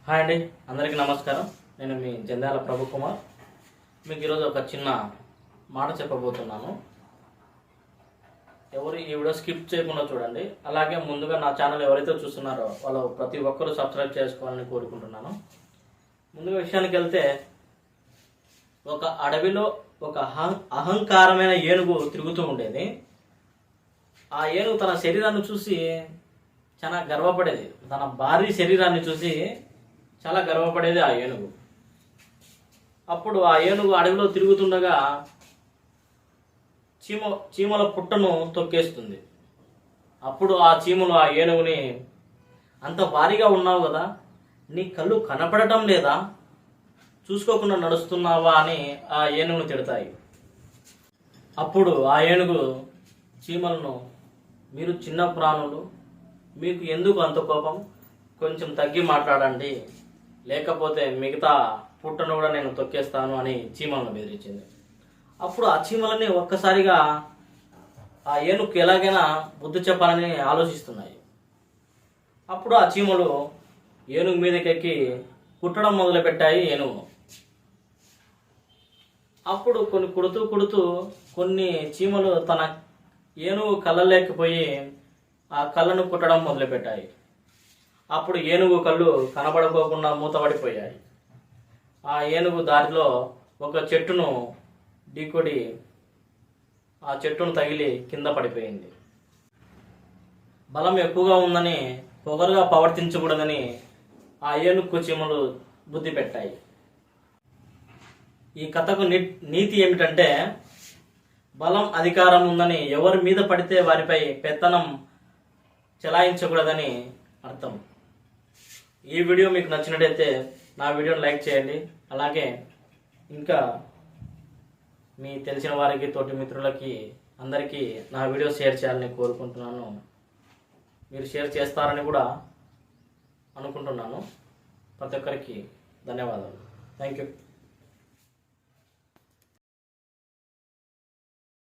Hi అండి, అందరికీ నమస్కారం. నేను మీ జంధ్యాల ప్రభు కుమార్. మీకు ఈరోజు ఒక చిన్న మాట చెప్పబోతున్నాను. ఎవరు ఈ వీడియో స్కిప్ చేయకుండా చూడండి. అలాగే ముందుగా నా ఛానల్ ఎవరైతే చూస్తున్నారో వాళ్ళు ప్రతి ఒక్కరూ సబ్స్క్రైబ్ చేసుకోవాలని కోరుకుంటున్నాను. ముందుగా విషయానికి వెళ్తే, ఒక అడవిలో ఒక అహంకారమైన ఏనుగు తిరుగుతూ ఉండేది. ఆ ఏనుగు తన శరీరాన్ని చూసి చాలా గర్వపడేది. తన భారీ శరీరాన్ని చూసి చాలా గర్వపడేది ఆ ఏనుగు. అప్పుడు ఆ ఏనుగు అడవిలో తిరుగుతుండగా చీమల పుట్టను తొక్కేస్తుంది. అప్పుడు ఆ చీమలు ఆ ఏనుగుని, అంత భారీగా ఉన్నావు కదా, నీ కళ్ళు కనపడటం లేదా, చూసుకోకుండా నడుస్తున్నావా అని ఆ ఏనుగును తిడతాయి. అప్పుడు ఆ ఏనుగు చీమలను, మీరు చిన్న ప్రాణులు, మీకు ఎందుకు అంత కోపం, కొంచెం తగ్గి మాట్లాడండి, లేకపోతే మిగతా పుట్టను కూడా నేను తొక్కేస్తాను అని చీమలను బెదిరించింది. అప్పుడు ఆ చీమలని ఒక్కసారిగా ఆ ఏనుగుకి ఎలాగైనా బుద్ధి చెప్పాలని ఆలోచిస్తున్నాయి. అప్పుడు ఆ చీమలు ఏనుగు మీదకెక్కి కుట్టడం మొదలుపెట్టాయి ఏనుగును. అప్పుడు కుడుతూ కొన్ని చీమలు తన ఏనుగు కళ్ళలేకపోయి ఆ కళ్ళను కుట్టడం మొదలుపెట్టాయి. అప్పుడు ఏనుగు కళ్ళు కనబడుకోకుండా మూతపడిపోయాయి. ఆ ఏనుగు దారిలో ఒక చెట్టును ఢీకొడి ఆ చెట్టును తగిలి కింద పడిపోయింది. బలం ఎక్కువగా ఉందని, పొగరుగా ప్రవర్తించకూడదని ఆ ఏనుగు చీమలు బుద్ధి పెట్టాయి. ఈ కథకు నీతి ఏమిటంటే, బలం అధికారం ఉందని ఎవరి మీద పడితే వారిపై పెత్తనం చెలాయించకూడదని అర్థం. ఈ వీడియో మీకు నచ్చినట్టయితే నా వీడియోని లైక్ చేయండి. అలాగే ఇంకా మీ తెలిసిన వారికి, తోటి మిత్రులకి అందరికీ నా వీడియో షేర్ చేయాలని కోరుకుంటున్నాను. మీరు షేర్ చేస్తారని కూడా అనుకుంటున్నాను. ప్రతి ఒక్కరికి ధన్యవాదాలు. Thank you.